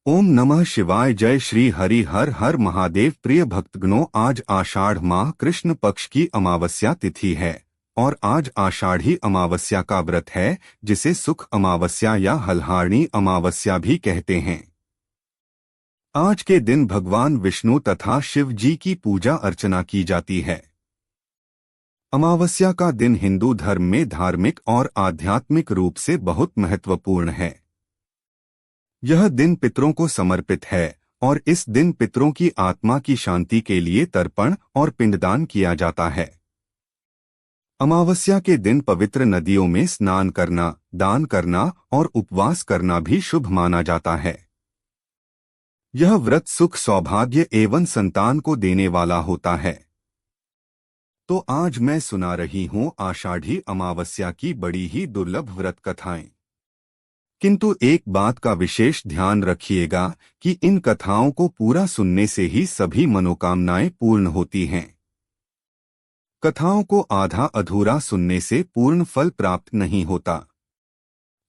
ओम नमः शिवाय। जय श्री हरि हर हर महादेव। प्रिय भक्तगणों, आज आषाढ़ माह कृष्ण पक्ष की अमावस्या तिथि है और आज आषाढ़ी अमावस्या का व्रत है, जिसे सुख अमावस्या या हल्हारणी अमावस्या भी कहते हैं। आज के दिन भगवान विष्णु तथा शिव जी की पूजा अर्चना की जाती है। अमावस्या का दिन हिंदू धर्म में धार्मिक और आध्यात्मिक रूप से बहुत महत्वपूर्ण है। यह दिन पितरों को समर्पित है और इस दिन पितरों की आत्मा की शांति के लिए तर्पण और पिंडदान किया जाता है। अमावस्या के दिन पवित्र नदियों में स्नान करना, दान करना और उपवास करना भी शुभ माना जाता है। यह व्रत सुख, सौभाग्य एवं संतान को देने वाला होता है। तो आज मैं सुना रही हूँ आषाढ़ी अमावस्या की बड़ी ही दुर्लभ व्रत कथाएं। किंतु एक बात का विशेष ध्यान रखिएगा कि इन कथाओं को पूरा सुनने से ही सभी मनोकामनाएं पूर्ण होती हैं। कथाओं को आधा अधूरा सुनने से पूर्ण फल प्राप्त नहीं होता।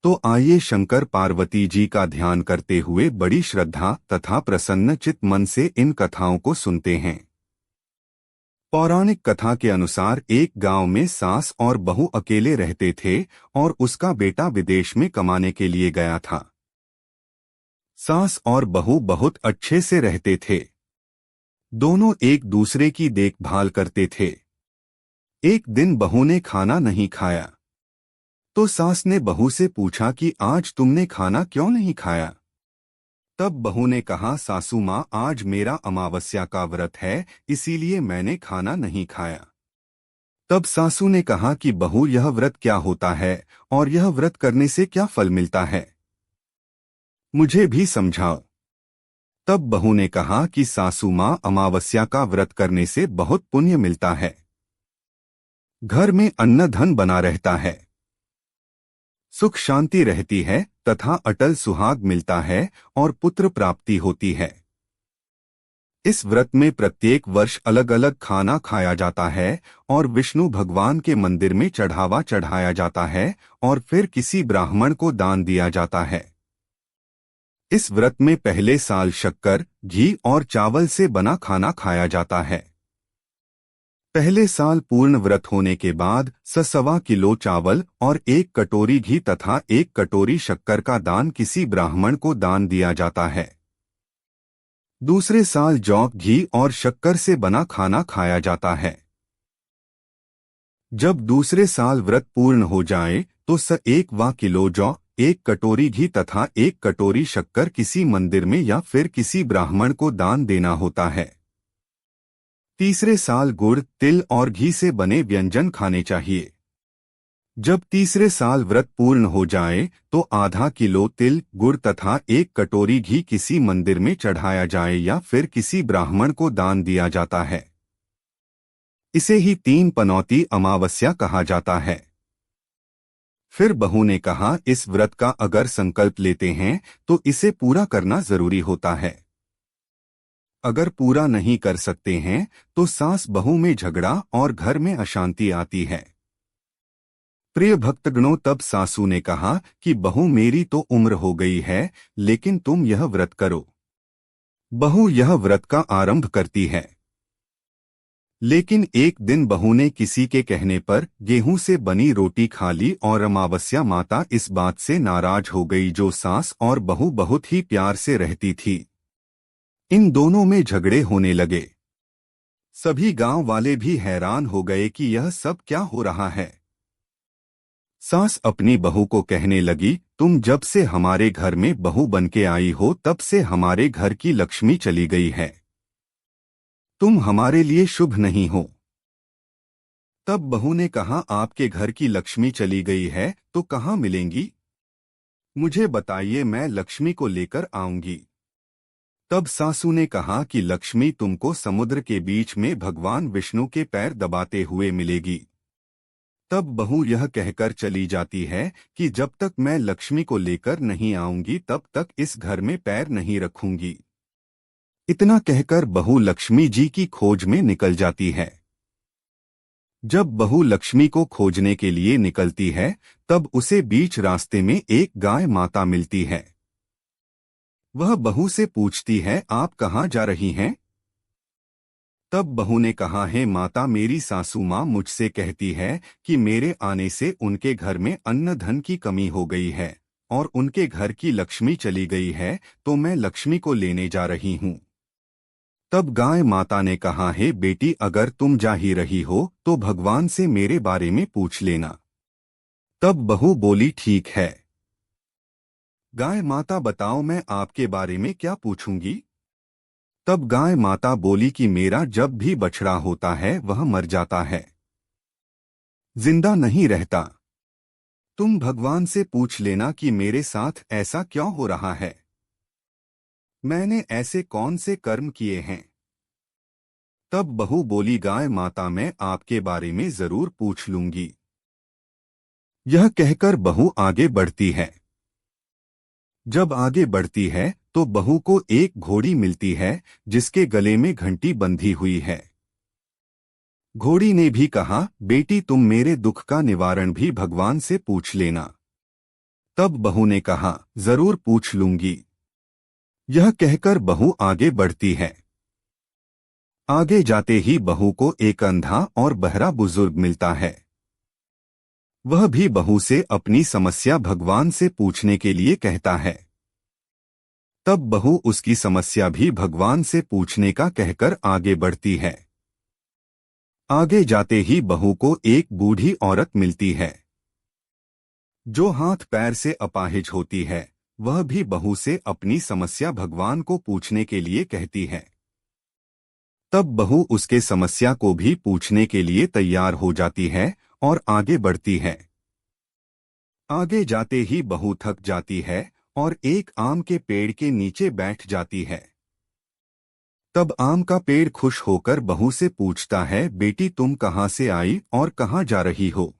तो आइए शंकर पार्वती जी का ध्यान करते हुए बड़ी श्रद्धा तथा प्रसन्न चित्त मन से इन कथाओं को सुनते हैं। पौराणिक कथा के अनुसार एक गांव में सास और बहू अकेले रहते थे और उसका बेटा विदेश में कमाने के लिए गया था। सास और बहू बहुत अच्छे से रहते थे। दोनों एक दूसरे की देखभाल करते थे। एक दिन बहू ने खाना नहीं खाया, तो सास ने बहू से पूछा कि आज तुमने खाना क्यों नहीं खाया। तब बहू ने कहा, सासू माँ, आज मेरा अमावस्या का व्रत है, इसीलिए मैंने खाना नहीं खाया। तब सासू ने कहा कि बहू, यह व्रत क्या होता है और यह व्रत करने से क्या फल मिलता है, मुझे भी समझाओ। तब बहू ने कहा कि सासू माँ, अमावस्या का व्रत करने से बहुत पुण्य मिलता है। घर में अन्न धन बना रहता है, सुख शांति रहती है तथा अटल सुहाग मिलता है और पुत्र प्राप्ति होती है। इस व्रत में प्रत्येक वर्ष अलग अलग खाना खाया जाता है और विष्णु भगवान के मंदिर में चढ़ावा चढ़ाया जाता है और फिर किसी ब्राह्मण को दान दिया जाता है। इस व्रत में पहले साल शक्कर, घी और चावल से बना खाना खाया जाता है। पहले साल पूर्ण व्रत होने के बाद 1.25 किलो चावल और 1 कटोरी घी तथा 1 कटोरी शक्कर का दान किसी ब्राह्मण को दान दिया जाता है। दूसरे साल जौ, घी और शक्कर से बना खाना खाया जाता है। जब दूसरे साल व्रत पूर्ण हो जाए तो 1 किलो जौ, 1 कटोरी घी तथा 1 कटोरी शक्कर किसी मंदिर में या फिर किसी ब्राह्मण को दान देना होता है। तीसरे साल गुड़, तिल और घी से बने व्यंजन खाने चाहिए। जब तीसरे साल व्रत पूर्ण हो जाए तो आधा किलो तिल, गुड़ तथा 1 कटोरी घी किसी मंदिर में चढ़ाया जाए या फिर किसी ब्राह्मण को दान दिया जाता है। इसे ही 3 पनौती अमावस्या कहा जाता है। फिर बहू ने कहा, इस व्रत का अगर संकल्प लेते हैं तो इसे पूरा करना जरूरी होता है। अगर पूरा नहीं कर सकते हैं तो सास बहू में झगड़ा और घर में अशांति आती है। प्रिय भक्तगणों, तब सासू ने कहा कि बहू, मेरी तो उम्र हो गई है, लेकिन तुम यह व्रत करो। बहू यह व्रत का आरंभ करती है। लेकिन एक दिन बहू ने किसी के कहने पर गेहूं से बनी रोटी खा ली और अमावस्या माता इस बात से नाराज हो गई। जो सास और बहू बहुत ही प्यार से रहती थी, इन दोनों में झगड़े होने लगे। सभी गांव वाले भी हैरान हो गए कि यह सब क्या हो रहा है। सास अपनी बहू को कहने लगी, तुम जब से हमारे घर में बहू बनके आई हो तब से हमारे घर की लक्ष्मी चली गई है। तुम हमारे लिए शुभ नहीं हो। तब बहू ने कहा, आपके घर की लक्ष्मी चली गई है तो कहाँ मिलेंगी? मुझे बताइए, मैं लक्ष्मी को लेकर आऊंगी। तब सासू ने कहा कि लक्ष्मी तुमको समुद्र के बीच में भगवान विष्णु के पैर दबाते हुए मिलेगी। तब बहू यह कहकर चली जाती है कि जब तक मैं लक्ष्मी को लेकर नहीं आऊंगी तब तक इस घर में पैर नहीं रखूंगी। इतना कहकर बहू लक्ष्मी जी की खोज में निकल जाती है। जब बहू लक्ष्मी को खोजने के लिए निकलती है तब उसे बीच रास्ते में एक गाय माता मिलती है। वह बहू से पूछती है, आप कहाँ जा रही हैं? तब बहू ने कहा है, माता, मेरी सासू माँ मुझसे कहती है कि मेरे आने से उनके घर में अन्न धन की कमी हो गई है और उनके घर की लक्ष्मी चली गई है, तो मैं लक्ष्मी को लेने जा रही हूँ। तब गाय माता ने कहा है, बेटी, अगर तुम जा ही रही हो तो भगवान से मेरे बारे में पूछ लेना। तब बहू बोली, ठीक है। गाय माता, बताओ, मैं आपके बारे में क्या पूछूंगी? तब गाय माता बोली कि मेरा जब भी बछड़ा होता है वह मर जाता है, जिंदा नहीं रहता। तुम भगवान से पूछ लेना कि मेरे साथ ऐसा क्यों हो रहा है। मैंने ऐसे कौन से कर्म किए हैं? तब बहू बोली, गाय माता, मैं आपके बारे में जरूर पूछ लूंगी। यह कहकर बहू आगे बढ़ती है। जब आगे बढ़ती है तो बहू को एक घोड़ी मिलती है जिसके गले में घंटी बंधी हुई है। घोड़ी ने भी कहा, बेटी, तुम मेरे दुख का निवारण भी भगवान से पूछ लेना। तब बहू ने कहा, जरूर पूछ लूंगी। यह कहकर बहू आगे बढ़ती है। आगे जाते ही बहू को एक अंधा और बहरा बुजुर्ग मिलता है। वह भी बहू से अपनी समस्या भगवान से पूछने के लिए कहता है। तब बहू उसकी समस्या भी भगवान से पूछने का कहकर आगे बढ़ती है। आगे जाते ही बहू को एक बूढ़ी औरत मिलती है जो हाथ पैर से अपाहिज होती है। वह भी बहू से अपनी समस्या भगवान को पूछने के लिए कहती है। तब बहू उसके समस्या को भी पूछने के लिए तैयार हो जाती है और आगे बढ़ती है। आगे जाते ही बहू थक जाती है और एक आम के पेड़ के नीचे बैठ जाती है। तब आम का पेड़ खुश होकर बहू से पूछता है, बेटी, तुम कहाँ से आई और कहाँ जा रही हो?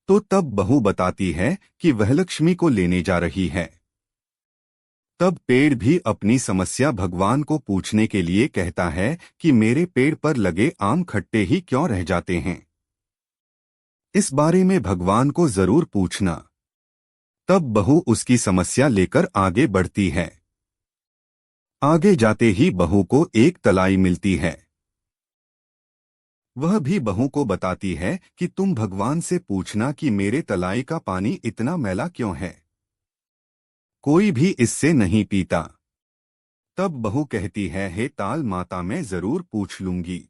तो तब बहू बताती है कि वह लक्ष्मी को लेने जा रही है। तब पेड़ भी अपनी समस्या भगवान को पूछने के लिए कहता है कि मेरे पेड़ पर लगे आम खट्टे ही क्यों रह जाते हैं। इस बारे में भगवान को जरूर पूछना। तब बहू उसकी समस्या लेकर आगे बढ़ती है। आगे जाते ही बहू को एक तलाई मिलती है। वह भी बहू को बताती है कि तुम भगवान से पूछना कि मेरे तलाई का पानी इतना मैला क्यों है, कोई भी इससे नहीं पीता। तब बहू कहती है, हे ताल माता, मैं जरूर पूछ लूंगी,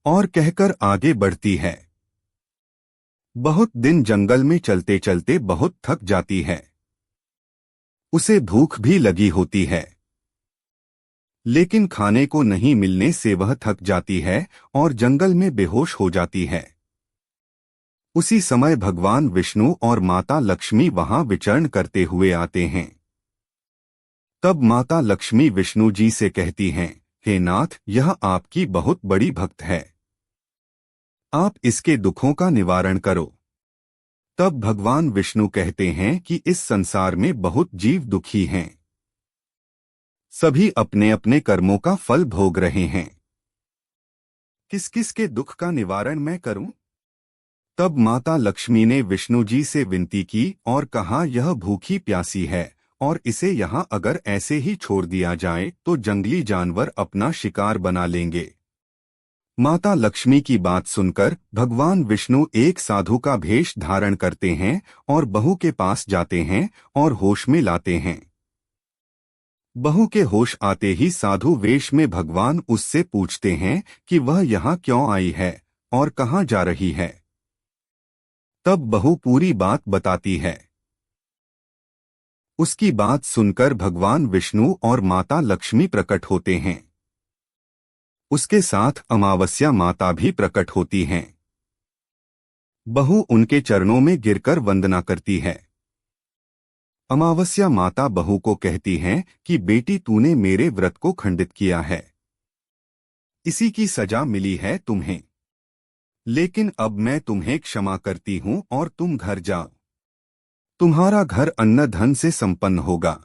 और कहकर आगे बढ़ती है। बहुत दिन जंगल में चलते चलते बहुत थक जाती है। उसे भूख भी लगी होती है, लेकिन खाने को नहीं मिलने से वह थक जाती है और जंगल में बेहोश हो जाती है। उसी समय भगवान विष्णु और माता लक्ष्मी वहां विचरण करते हुए आते हैं। तब माता लक्ष्मी विष्णु जी से कहती हैं, हे नाथ, यह आपकी बहुत बड़ी भक्त है, आप इसके दुखों का निवारण करो। तब भगवान विष्णु कहते हैं कि इस संसार में बहुत जीव दुखी हैं, सभी अपने अपने कर्मों का फल भोग रहे हैं। किस किस के दुख का निवारण मैं करूं? तब माता लक्ष्मी ने विष्णु जी से विनती की और कहा, यह भूखी प्यासी है और इसे यहाँ अगर ऐसे ही छोड़ दिया जाए तो जंगली जानवर अपना शिकार बना लेंगे। माता लक्ष्मी की बात सुनकर भगवान विष्णु एक साधु का भेष धारण करते हैं और बहू के पास जाते हैं और होश में लाते हैं। बहू के होश आते ही साधु वेश में भगवान उससे पूछते हैं कि वह यहाँ क्यों आई है और कहाँ जा रही है। तब बहू पूरी बात बताती है। उसकी बात सुनकर भगवान विष्णु और माता लक्ष्मी प्रकट होते हैं। उसके साथ अमावस्या माता भी प्रकट होती हैं। बहू उनके चरणों में गिरकर वंदना करती है। अमावस्या माता बहू को कहती हैं कि बेटी, तूने मेरे व्रत को खंडित किया है, इसी की सजा मिली है तुम्हें, लेकिन अब मैं तुम्हें क्षमा करती हूँ और तुम घर जाओ। तुम्हारा घर अन्न धन से संपन्न होगा,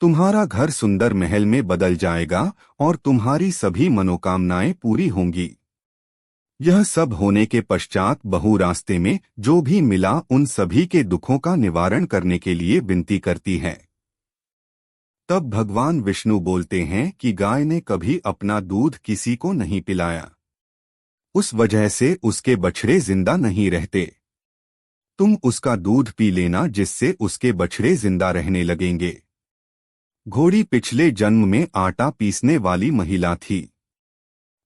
तुम्हारा घर सुंदर महल में बदल जाएगा और तुम्हारी सभी मनोकामनाएं पूरी होंगी। यह सब होने के पश्चात बहू रास्ते में जो भी मिला उन सभी के दुखों का निवारण करने के लिए विनती करती है। तब भगवान विष्णु बोलते हैं कि गाय ने कभी अपना दूध किसी को नहीं पिलाया, उस वजह से उसके बछड़े जिंदा नहीं रहते। तुम उसका दूध पी लेना जिससे उसके बछड़े जिंदा रहने लगेंगे। घोड़ी पिछले जन्म में आटा पीसने वाली महिला थी।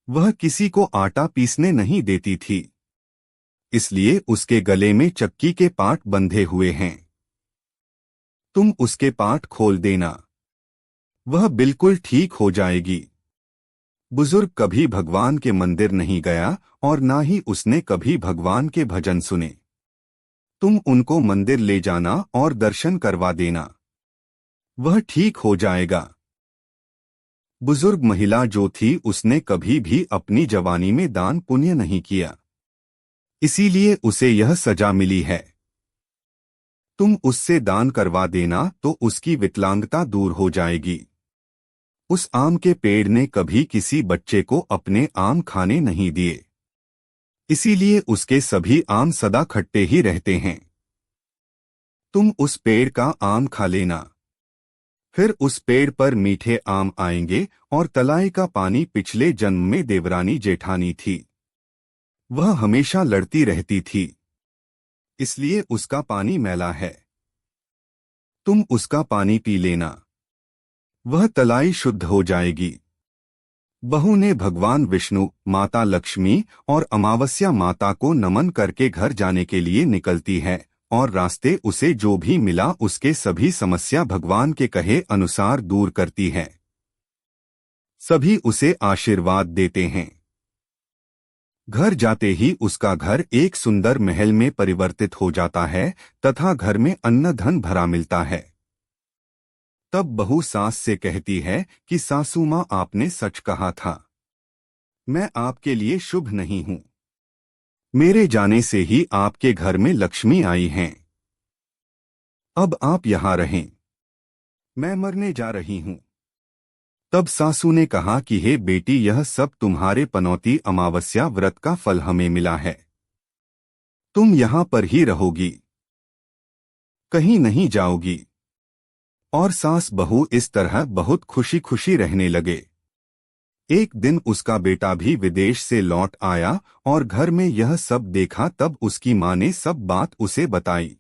वह किसी को आटा पीसने नहीं देती थी, इसलिए उसके गले में चक्की के पाट बंधे हुए हैं। तुम उसके पाट खोल देना, वह बिल्कुल ठीक हो जाएगी। बुजुर्ग कभी भगवान के मंदिर नहीं गया और ना ही उसने कभी भगवान के भजन सुने। तुम उनको मंदिर ले जाना और दर्शन करवा देना, वह ठीक हो जाएगा। बुजुर्ग महिला जो थी उसने कभी भी अपनी जवानी में दान पुण्य नहीं किया, इसीलिए उसे यह सजा मिली है। तुम उससे दान करवा देना तो उसकी विकलांगता दूर हो जाएगी। उस आम के पेड़ ने कभी किसी बच्चे को अपने आम खाने नहीं दिए, इसीलिए उसके सभी आम सदा खट्टे ही रहते हैं। तुम उस पेड़ का आम खा लेना, फिर उस पेड़ पर मीठे आम आएंगे। और तलाई का पानी पिछले जन्म में देवरानी जेठानी थी, वह हमेशा लड़ती रहती थी, इसलिए उसका पानी मैला है। तुम उसका पानी पी लेना, वह तलाई शुद्ध हो जाएगी। बहू ने भगवान विष्णु, माता लक्ष्मी और अमावस्या माता को नमन करके घर जाने के लिए निकलती है और रास्ते उसे जो भी मिला उसके सभी समस्या भगवान के कहे अनुसार दूर करती है। सभी उसे आशीर्वाद देते हैं। घर जाते ही उसका घर एक सुंदर महल में परिवर्तित हो जाता है तथा घर में अन्न धन भरा मिलता है। तब बहू सास से कहती है कि सासू माँ, आपने सच कहा था, मैं आपके लिए शुभ नहीं हूँ। मेरे जाने से ही आपके घर में लक्ष्मी आई हैं। अब आप यहाँ रहें, मैं मरने जा रही हूँ। तब सासू ने कहा कि हे बेटी, यह सब तुम्हारे पनौती अमावस्या व्रत का फल हमें मिला है, तुम यहाँ पर ही रहोगी, कहीं नहीं जाओगी। और सास बहू इस तरह बहुत खुशी खुशी रहने लगे। एक दिन उसका बेटा भी विदेश से लौट आया और घर में यह सब देखा। तब उसकी माँ ने सब बात उसे बताई।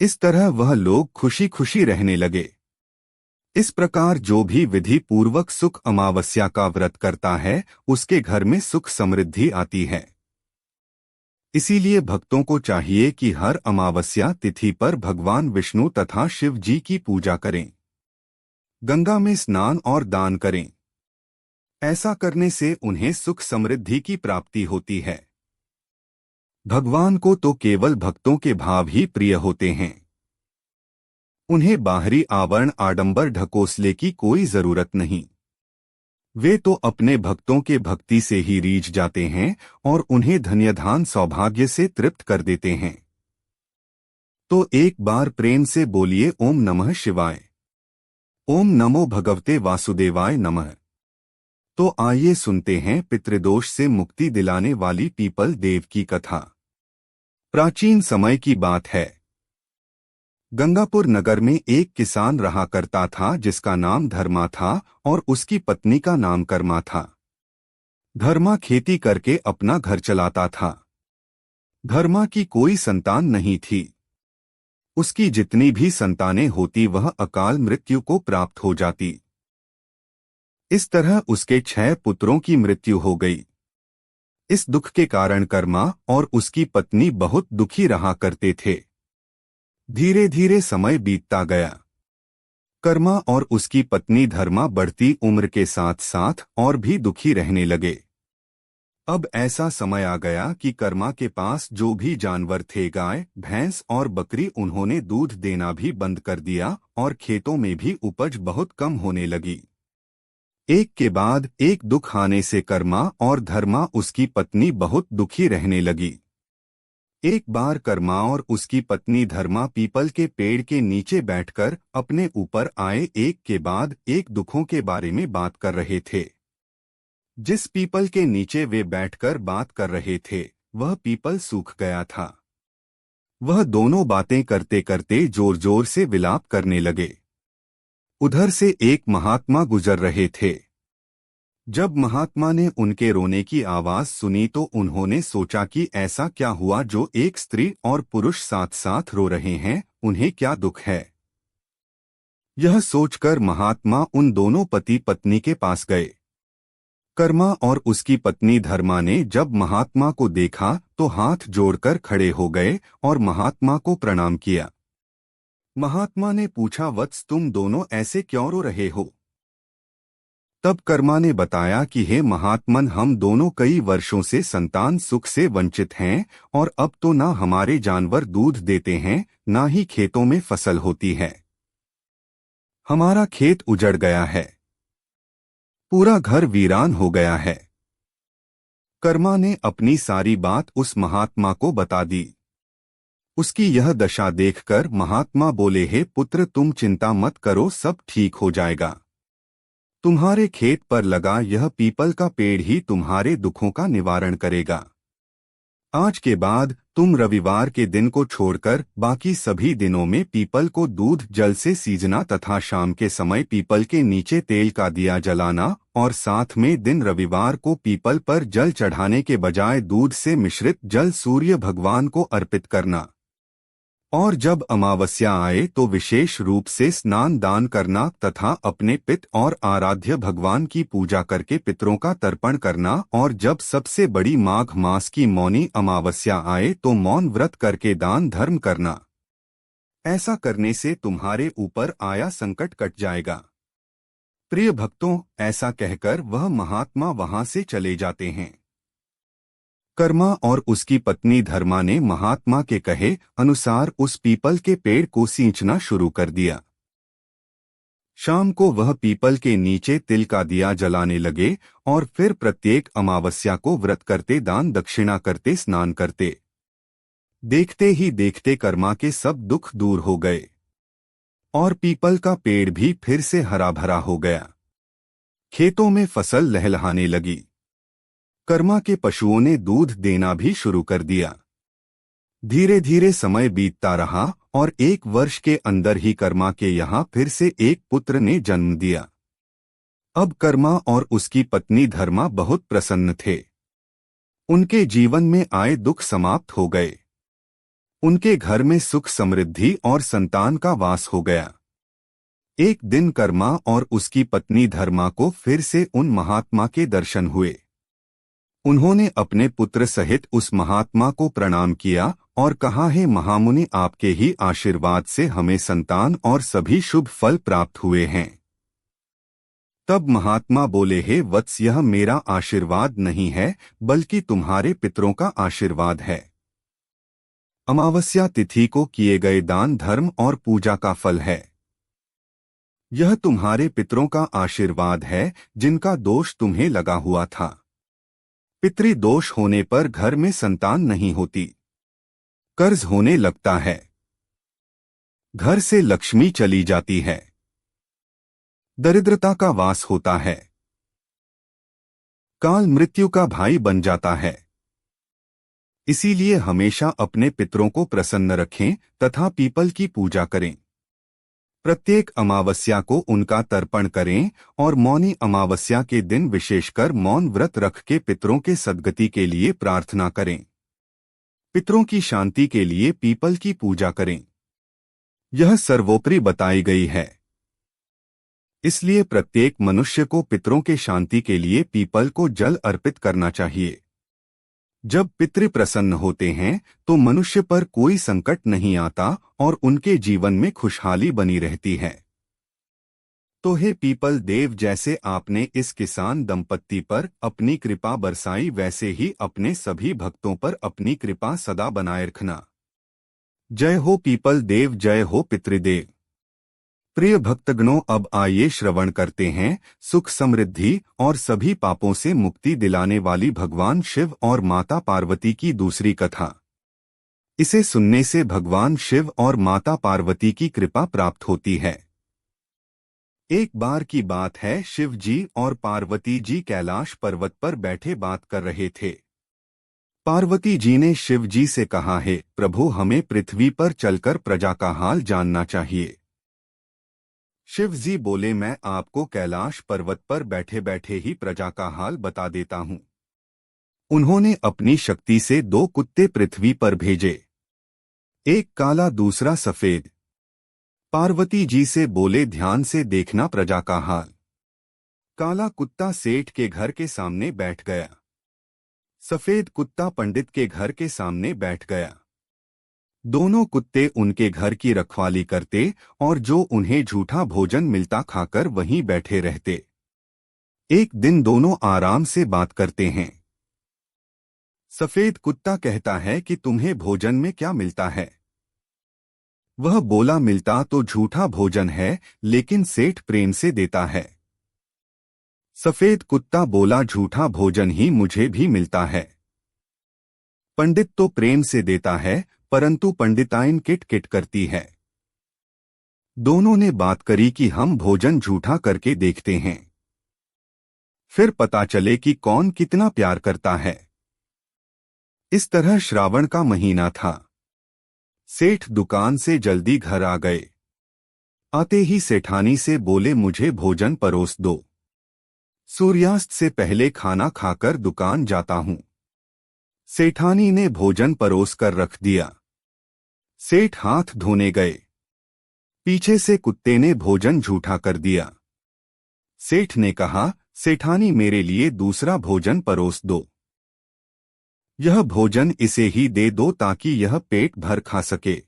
इस तरह वह लोग खुशी खुशी रहने लगे। इस प्रकार जो भी विधि पूर्वक सुख अमावस्या का व्रत करता है उसके घर में सुख समृद्धि आती है। इसीलिए भक्तों को चाहिए कि हर अमावस्या तिथि पर भगवान विष्णु तथा शिव जी की पूजा करें, गंगा में स्नान और दान करें। ऐसा करने से उन्हें सुख समृद्धि की प्राप्ति होती है। भगवान को तो केवल भक्तों के भाव ही प्रिय होते हैं। उन्हें बाहरी आवरण आडंबर ढकोसले की कोई जरूरत नहीं। वे तो अपने भक्तों के भक्ति से ही रीझ जाते हैं और उन्हें धन्यधान सौभाग्य से तृप्त कर देते हैं। तो एक बार प्रेम से बोलिए ओम नमः शिवाय। ओम नमो भगवते वासुदेवाय नमः। तो आइए सुनते हैं पितृदोष से मुक्ति दिलाने वाली पीपल देव की कथा। प्राचीन समय की बात है। गंगापुर नगर में एक किसान रहा करता था जिसका नाम धर्मा था और उसकी पत्नी का नाम कर्मा था। धर्मा खेती करके अपना घर चलाता था। धर्मा की कोई संतान नहीं थी। उसकी जितनी भी संतानें होती वह अकाल मृत्यु को प्राप्त हो जाती। इस तरह उसके 6 पुत्रों की मृत्यु हो गई। इस दुख के कारण कर्मा और उसकी पत्नी बहुत दुखी रहा करते थे। धीरे धीरे समय बीतता गया। कर्मा और उसकी पत्नी धर्मा बढ़ती उम्र के साथ साथ और भी दुखी रहने लगे। अब ऐसा समय आ गया कि कर्मा के पास जो भी जानवर थे, गाय, भैंस और बकरी, उन्होंने दूध देना भी बंद कर दिया और खेतों में भी उपज बहुत कम होने लगी। एक के बाद एक दुख आने से कर्मा और धर्मा उसकी पत्नी बहुत दुखी रहने लगी। एक बार कर्मा और उसकी पत्नी धर्मा पीपल के पेड़ के नीचे बैठकर अपने ऊपर आए एक के बाद एक दुखों के बारे में बात कर रहे थे। जिस पीपल के नीचे वे बैठकर बात कर रहे थे वह पीपल सूख गया था। वह दोनों बातें करते करते जोर जोर से विलाप करने लगे। उधर से एक महात्मा गुजर रहे थे। जब महात्मा ने उनके रोने की आवाज सुनी तो उन्होंने सोचा कि ऐसा क्या हुआ जो एक स्त्री और पुरुष साथ साथ रो रहे हैं, उन्हें क्या दुख है। यह सोचकर महात्मा उन दोनों पति पत्नी के पास गए। कर्मा और उसकी पत्नी धर्मा ने जब महात्मा को देखा तो हाथ जोड़कर खड़े हो गए और महात्मा को प्रणाम किया। महात्मा ने पूछा, वत्स तुम दोनों ऐसे क्यों रो रहे हो। तब कर्मा ने बताया कि हे महात्मन, हम दोनों कई वर्षों से संतान सुख से वंचित हैं और अब तो ना हमारे जानवर दूध देते हैं, ना ही खेतों में फसल होती है। हमारा खेत उजड़ गया है, पूरा घर वीरान हो गया है। कर्मा ने अपनी सारी बात उस महात्मा को बता दी। उसकी यह दशा देखकर महात्मा बोले, हे पुत्र तुम चिंता मत करो, सब ठीक हो जाएगा। तुम्हारे खेत पर लगा यह पीपल का पेड़ ही तुम्हारे दुखों का निवारण करेगा। आज के बाद तुम रविवार के दिन को छोड़कर बाकी सभी दिनों में पीपल को दूध जल से सींचना तथा शाम के समय पीपल के नीचे तेल का दिया जलाना और साथ में दिन रविवार को पीपल पर जल चढ़ाने के बजाय दूध से मिश्रित जल सूर्य भगवान को अर्पित करना। और जब अमावस्या आए तो विशेष रूप से स्नान दान करना तथा अपने पित और आराध्य भगवान की पूजा करके पितरों का तर्पण करना। और जब सबसे बड़ी माघ मास की मौनी अमावस्या आए तो मौन व्रत करके दान धर्म करना। ऐसा करने से तुम्हारे ऊपर आया संकट कट जाएगा। प्रिय भक्तों, ऐसा कहकर वह महात्मा वहां से चले जाते हैं। कर्मा और उसकी पत्नी धर्मा ने महात्मा के कहे अनुसार उस पीपल के पेड़ को सींचना शुरू कर दिया। शाम को वह पीपल के नीचे तिल का दिया जलाने लगे और फिर प्रत्येक अमावस्या को व्रत करते, दान दक्षिणा करते, स्नान करते। देखते ही देखते कर्मा के सब दुख दूर हो गए और पीपल का पेड़ भी फिर से हरा भरा हो गया। खेतों में फसल लहलहाने लगी। कर्मा के पशुओं ने दूध देना भी शुरू कर दिया। धीरे धीरे समय बीतता रहा और 1 वर्ष के अंदर ही कर्मा के यहाँ फिर से एक पुत्र ने जन्म दिया। अब कर्मा और उसकी पत्नी धर्मा बहुत प्रसन्न थे। उनके जीवन में आए दुख समाप्त हो गए। उनके घर में सुख समृद्धि और संतान का वास हो गया। एक दिन कर्मा और उसकी पत्नी धर्मा को फिर से उन महात्मा के दर्शन हुए। उन्होंने अपने पुत्र सहित उस महात्मा को प्रणाम किया और कहा, हे महामुनि, आपके ही आशीर्वाद से हमें संतान और सभी शुभ फल प्राप्त हुए हैं। तब महात्मा बोले, हे वत्स, यह मेरा आशीर्वाद नहीं है बल्कि तुम्हारे पितरों का आशीर्वाद है। अमावस्या तिथि को किए गए दान धर्म और पूजा का फल है। यह तुम्हारे पितरों का आशीर्वाद है जिनका दोष तुम्हें लगा हुआ था। पितृ दोष होने पर घर में संतान नहीं होती, कर्ज होने लगता है, घर से लक्ष्मी चली जाती है, दरिद्रता का वास होता है, काल मृत्यु का भाई बन जाता है। इसीलिए हमेशा अपने पितरों को प्रसन्न रखें तथा पीपल की पूजा करें। प्रत्येक अमावस्या को उनका तर्पण करें और मौनी अमावस्या के दिन विशेषकर मौन व्रत रख के पितरों के सद्गति के लिए प्रार्थना करें। पितरों की शांति के लिए पीपल की पूजा करें। यह सर्वोपरि बताई गई है। इसलिए प्रत्येक मनुष्य को पितरों के शांति के लिए पीपल को जल अर्पित करना चाहिए। जब पितृ प्रसन्न होते हैं तो मनुष्य पर कोई संकट नहीं आता और उनके जीवन में खुशहाली बनी रहती है। तो हे पीपल देव, जैसे आपने इस किसान दंपत्ति पर अपनी कृपा बरसाई वैसे ही अपने सभी भक्तों पर अपनी कृपा सदा बनाए रखना। जय हो पीपल देव, जय हो पितृदेव। प्रिय भक्तगणों, अब आइए श्रवण करते हैं सुख समृद्धि और सभी पापों से मुक्ति दिलाने वाली भगवान शिव और माता पार्वती की दूसरी कथा। इसे सुनने से भगवान शिव और माता पार्वती की कृपा प्राप्त होती है। एक बार की बात है, शिव जी और पार्वती जी कैलाश पर्वत पर बैठे बात कर रहे थे। पार्वती जी ने शिव जी से कहा, है प्रभु, हमें पृथ्वी पर चलकर प्रजा का हाल जानना चाहिए। शिव जी बोले, मैं आपको कैलाश पर्वत पर बैठे बैठे ही प्रजा का हाल बता देता हूँ। उन्होंने अपनी शक्ति से 2 कुत्ते पृथ्वी पर भेजे, एक काला दूसरा सफेद। पार्वती जी से बोले, ध्यान से देखना प्रजा का हाल। काला कुत्ता सेठ के घर के सामने बैठ गया, सफेद कुत्ता पंडित के घर के सामने बैठ गया। दोनों कुत्ते उनके घर की रखवाली करते और जो उन्हें झूठा भोजन मिलता खाकर वहीं बैठे रहते। एक दिन दोनों आराम से बात करते हैं। सफेद कुत्ता कहता है कि तुम्हें भोजन में क्या मिलता है? वह बोला, मिलता तो झूठा भोजन है, लेकिन सेठ प्रेम से देता है। सफेद कुत्ता बोला, झूठा भोजन ही मुझे भी मिलता है। पंडित तो प्रेम से देता है, परंतु पंडिताइन किट किट करती है। दोनों ने बात करी कि हम भोजन झूठा करके देखते हैं, फिर पता चले कि कौन कितना प्यार करता है। इस तरह श्रावण का महीना था। सेठ दुकान से जल्दी घर आ गए। आते ही सेठानी से बोले, मुझे भोजन परोस दो, सूर्यास्त से पहले खाना खाकर दुकान जाता हूं। सेठानी ने भोजन परोस कर रख दिया। सेठ हाथ धोने गए, पीछे से कुत्ते ने भोजन झूठा कर दिया। सेठ ने कहा, सेठानी मेरे लिए दूसरा भोजन परोस दो। यह भोजन इसे ही दे दो ताकि यह पेट भर खा सके।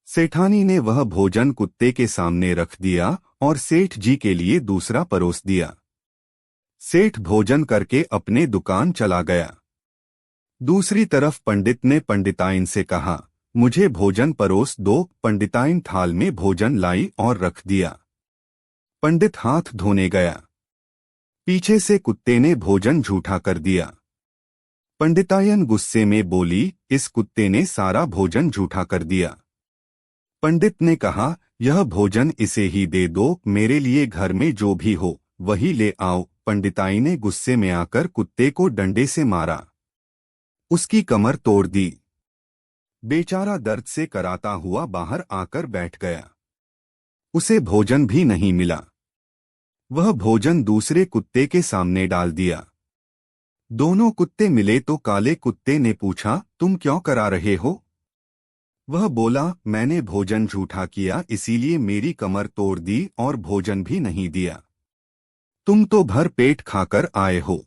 सेठानी ने वह भोजन कुत्ते के सामने रख दिया और सेठ जी के लिए दूसरा परोस दिया। सेठ भोजन करके अपने दुकान चला गया। दूसरी तरफ पंडित ने पंडिताइन से कहा, मुझे भोजन परोस दो। पंडिताइन थाल में भोजन लाई और रख दिया। पंडित हाथ धोने गया, पीछे से कुत्ते ने भोजन झूठा कर दिया। पंडितायन गुस्से में बोली, इस कुत्ते ने सारा भोजन झूठा कर दिया। पंडित ने कहा, यह भोजन इसे ही दे दो, मेरे लिए घर में जो भी हो वही ले आओ। पंडिताई ने गुस्से में आकर कुत्ते को डंडे से मारा, उसकी कमर तोड़ दी। बेचारा दर्द से कराता हुआ बाहर आकर बैठ गया। उसे भोजन भी नहीं मिला। वह भोजन दूसरे कुत्ते के सामने डाल दिया। दोनों कुत्ते मिले तो काले कुत्ते ने पूछा, तुम क्यों करा रहे हो? वह बोला, मैंने भोजन झूठा किया, इसीलिए मेरी कमर तोड़ दी और भोजन भी नहीं दिया। तुम तो भर पेट खाकर आए हो।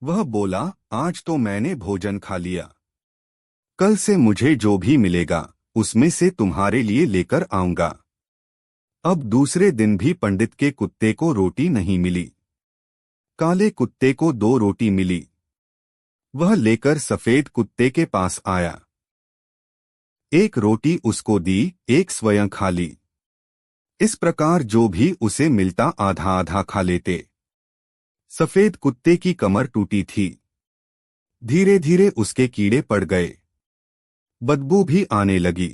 वह बोला, आज तो मैंने भोजन खा लिया, कल से मुझे जो भी मिलेगा उसमें से तुम्हारे लिए लेकर आऊंगा। अब दूसरे दिन भी पंडित के कुत्ते को रोटी नहीं मिली। काले कुत्ते को 2 रोटी मिली। वह लेकर सफेद कुत्ते के पास आया। एक रोटी उसको दी, एक स्वयं खा ली। इस प्रकार जो भी उसे मिलता आधा आधा खा लेते। सफेद कुत्ते की कमर टूटी थी। धीरे धीरे उसके कीड़े पड़ गए, बदबू भी आने लगी।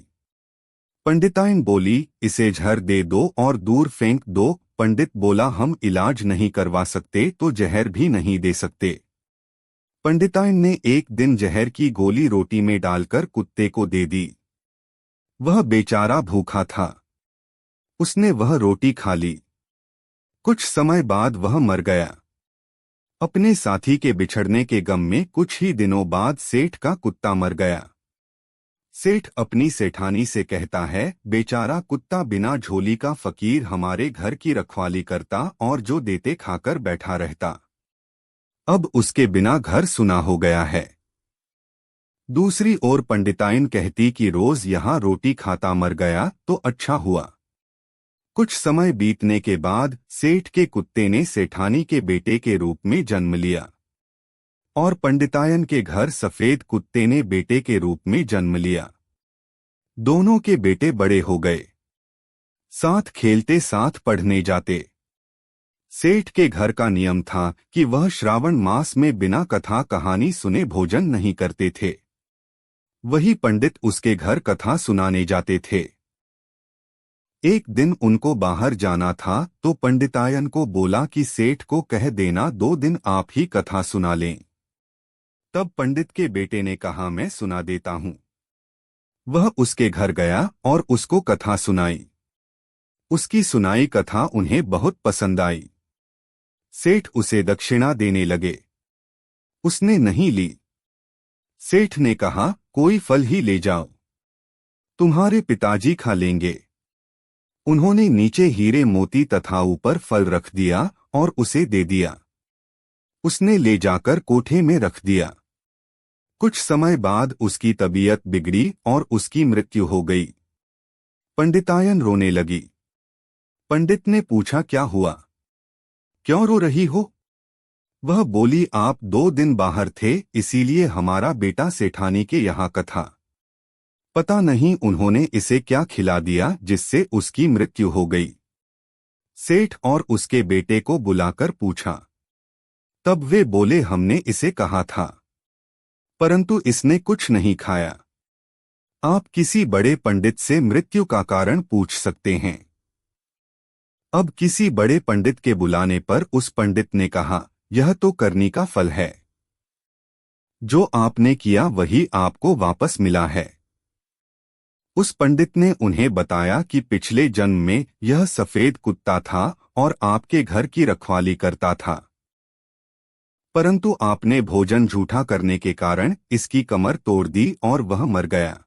पंडिताइन बोली, इसे झर दे दो और दूर फेंक दो। पंडित बोला, हम इलाज नहीं करवा सकते तो जहर भी नहीं दे सकते। पंडिताइन ने एक दिन जहर की गोली रोटी में डालकर कुत्ते को दे दी। वह बेचारा भूखा था, उसने वह रोटी खा ली। कुछ समय बाद वह मर गया। अपने साथी के बिछड़ने के गम में कुछ ही दिनों बाद सेठ का कुत्ता मर गया। सेठ अपनी सेठानी से कहता है, बेचारा कुत्ता बिना झोली का फकीर हमारे घर की रखवाली करता और जो देते खाकर बैठा रहता। अब उसके बिना घर सुना हो गया है। दूसरी ओर पंडिताइन कहती कि रोज यहाँ रोटी खाता मर गया तो अच्छा हुआ। कुछ समय बीतने के बाद सेठ के कुत्ते ने सेठानी के बेटे के रूप में जन्म लिया और पंडितायन के घर सफेद कुत्ते ने बेटे के रूप में जन्म लिया। दोनों के बेटे बड़े हो गए, साथ खेलते साथ पढ़ने जाते। सेठ के घर का नियम था कि वह श्रावण मास में बिना कथा कहानी सुने भोजन नहीं करते थे। वही पंडित उसके घर कथा सुनाने जाते थे। एक दिन उनको बाहर जाना था तो पंडितायन को बोला कि सेठ को कह देना 2 दिन आप ही कथा सुना लें। तब पंडित के बेटे ने कहा, मैं सुना देता हूं। वह उसके घर गया और उसको कथा सुनाई। उसकी सुनाई कथा उन्हें बहुत पसंद आई। सेठ उसे दक्षिणा देने लगे। उसने नहीं ली। सेठ ने कहा, कोई फल ही ले जाओ, तुम्हारे पिताजी खा लेंगे। उन्होंने नीचे हीरे मोती तथा ऊपर फल रख दिया और उसे दे दिया। उसने ले जाकर कोठे में रख दिया। कुछ समय बाद उसकी तबीयत बिगड़ी और उसकी मृत्यु हो गई। पंडितायन रोने लगी। पंडित ने पूछा, क्या हुआ, क्यों रो रही हो? वह बोली, आप 2 दिन बाहर थे, इसीलिए हमारा बेटा सेठानी के यहाँ का था। पता नहीं उन्होंने इसे क्या खिला दिया जिससे उसकी मृत्यु हो गई। सेठ और उसके बेटे को बुलाकर पूछा। तब वे बोले, हमने इसे कहा था, परंतु इसने कुछ नहीं खाया। आप किसी बड़े पंडित से मृत्यु का कारण पूछ सकते हैं। अब किसी बड़े पंडित के बुलाने पर उस पंडित ने कहा, यह तो करनी का फल है। जो आपने किया वही आपको वापस मिला है। उस पंडित ने उन्हें बताया कि पिछले जन्म में यह सफेद कुत्ता था और आपके घर की रखवाली करता था, परंतु आपने भोजन झूठा करने के कारण इसकी कमर तोड़ दी और वह मर गया।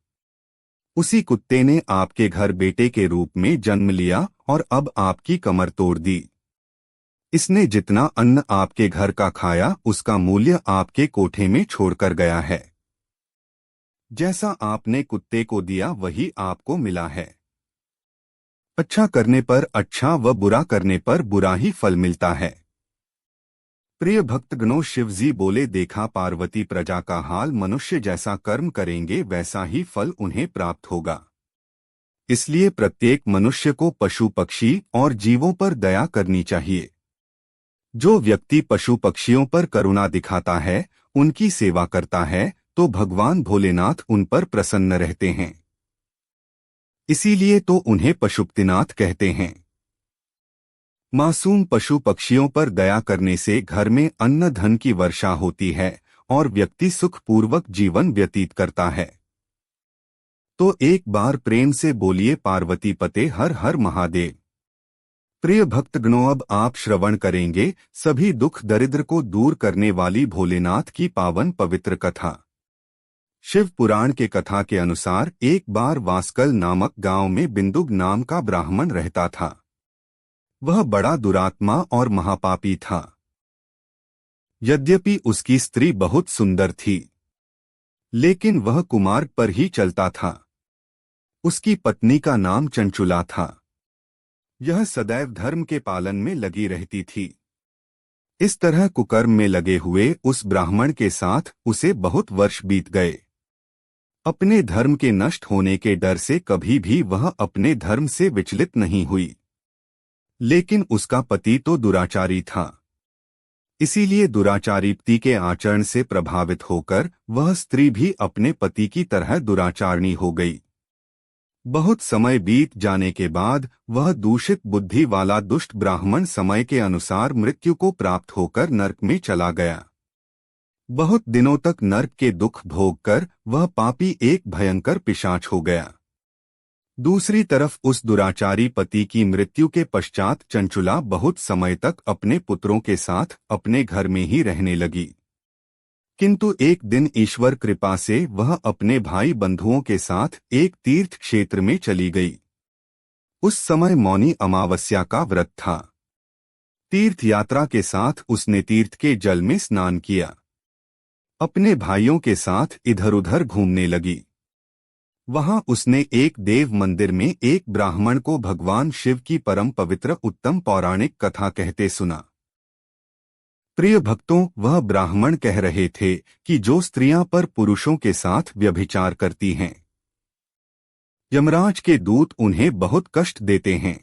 उसी कुत्ते ने आपके घर बेटे के रूप में जन्म लिया और अब आपकी कमर तोड़ दी। इसने जितना अन्न आपके घर का खाया उसका मूल्य आपके कोठे में छोड़कर गया है। जैसा आपने कुत्ते को दिया वही आपको मिला है। अच्छा करने पर अच्छा व बुरा करने पर बुरा ही फल मिलता है। प्रिय भक्तगणों, शिवजी बोले, देखा पार्वती प्रजा का हाल, मनुष्य जैसा कर्म करेंगे वैसा ही फल उन्हें प्राप्त होगा। इसलिए प्रत्येक मनुष्य को पशु पक्षी और जीवों पर दया करनी चाहिए। जो व्यक्ति पशु पक्षियों पर करुणा दिखाता है, उनकी सेवा करता है, तो भगवान भोलेनाथ उन पर प्रसन्न रहते हैं। इसीलिए तो उन्हें पशुपतिनाथ कहते हैं। मासूम पशु पक्षियों पर दया करने से घर में अन्न धन की वर्षा होती है और व्यक्ति सुखपूर्वक जीवन व्यतीत करता है। तो एक बार प्रेम से बोलिए, पार्वती पते हर हर महादेव। प्रिय भक्तगणों, अब आप श्रवण करेंगे सभी दुख दरिद्र को दूर करने वाली भोलेनाथ की पावन पवित्र कथा। शिव पुराण के कथा के अनुसार एक बार वास्कल नामक गांव में बिंदुक नाम का ब्राह्मण रहता था। वह बड़ा दुरात्मा और महापापी था। यद्यपि उसकी स्त्री बहुत सुंदर थी, लेकिन वह कुमार्ग पर ही चलता था। उसकी पत्नी का नाम चंचुला था। यह सदैव धर्म के पालन में लगी रहती थी। इस तरह कुकर्म में लगे हुए उस ब्राह्मण के साथ उसे बहुत वर्ष बीत गए। अपने धर्म के नष्ट होने के डर से कभी भी वह अपने धर्म से विचलित नहीं हुई। लेकिन उसका पति तो दुराचारी था। इसीलिए दुराचारी पति के आचरण से प्रभावित होकर वह स्त्री भी अपने पति की तरह दुराचारणी हो गई। बहुत समय बीत जाने के बाद वह दूषित बुद्धि वाला दुष्ट ब्राह्मण समय के अनुसार मृत्यु को प्राप्त होकर नरक में चला गया। बहुत दिनों तक नरक के दुख भोगकर वह पापी एक भयंकर पिशाच हो गया। दूसरी तरफ उस दुराचारी पति की मृत्यु के पश्चात चंचुला बहुत समय तक अपने पुत्रों के साथ अपने घर में ही रहने लगी। किंतु एक दिन ईश्वर कृपा से वह अपने भाई बंधुओं के साथ एक तीर्थ क्षेत्र में चली गई। उस समय मौनी अमावस्या का व्रत था। तीर्थ यात्रा के साथ उसने तीर्थ के जल में स्नान किया। अपने भाइयों के साथ इधर उधर घूमने लगी। वहां उसने एक देव मंदिर में एक ब्राह्मण को भगवान शिव की परम पवित्र उत्तम पौराणिक कथा कहते सुना। प्रिय भक्तों, वह ब्राह्मण कह रहे थे कि जो स्त्रियां पर पुरुषों के साथ व्यभिचार करती हैं, यमराज के दूत उन्हें बहुत कष्ट देते हैं।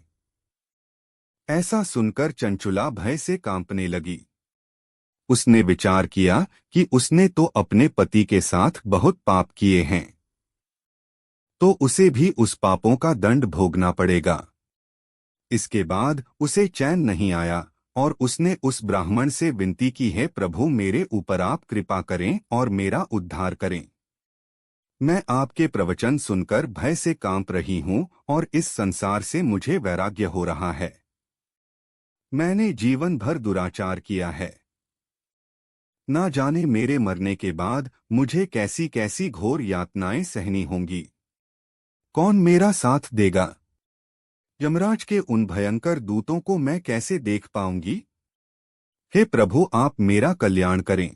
ऐसा सुनकर चंचुला भय से कांपने लगी। उसने विचार किया कि उसने तो अपने पति के साथ बहुत पाप किए हैं, तो उसे भी उस पापों का दंड भोगना पड़ेगा। इसके बाद उसे चैन नहीं आया और उसने उस ब्राह्मण से विनती की है, प्रभु मेरे ऊपर आप कृपा करें और मेरा उद्धार करें। मैं आपके प्रवचन सुनकर भय से कांप रही हूँ और इस संसार से मुझे वैराग्य हो रहा है। मैंने जीवन भर दुराचार किया है। ना जाने मेरे मरने के बाद मुझे कैसी कैसी घोर यातनाएं सहनी होंगी। कौन मेरा साथ देगा? यमराज के उन भयंकर दूतों को मैं कैसे देख पाऊंगी? हे प्रभु, आप मेरा कल्याण करें।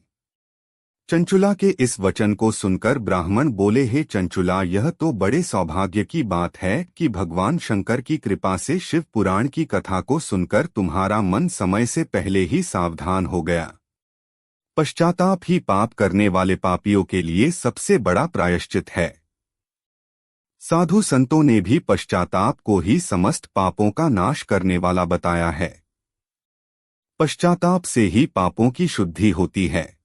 चंचुला के इस वचन को सुनकर ब्राह्मण बोले, हे चंचुला, यह तो बड़े सौभाग्य की बात है कि भगवान शंकर की कृपा से शिव पुराण की कथा को सुनकर तुम्हारा मन समय से पहले ही सावधान हो गया। पश्चाताप ही पाप करने वाले पापियों के लिए सबसे बड़ा प्रायश्चित है। साधु संतों ने भी पश्चाताप को ही समस्त पापों का नाश करने वाला बताया है। पश्चाताप से ही पापों की शुद्धि होती है।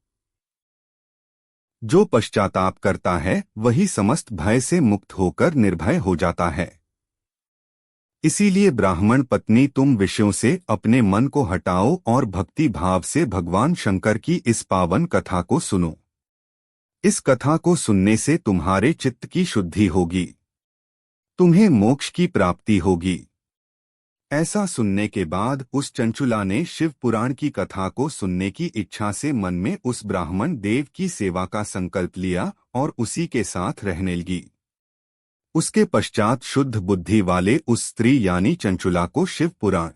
जो पश्चाताप करता है वही समस्त भय से मुक्त होकर निर्भय हो जाता है। इसीलिए ब्राह्मण पत्नी, तुम विषयों से अपने मन को हटाओ और भक्ति भाव से भगवान शंकर की इस पावन कथा को सुनो। इस कथा को सुनने से तुम्हारे चित्त की शुद्धि होगी, तुम्हें मोक्ष की प्राप्ति होगी। ऐसा सुनने के बाद उस चंचुला ने शिव पुराण की कथा को सुनने की इच्छा से मन में उस ब्राह्मण देव की सेवा का संकल्प लिया और उसी के साथ रहने लगी। उसके पश्चात शुद्ध बुद्धि वाले उस स्त्री यानी चंचुला को शिव पुराण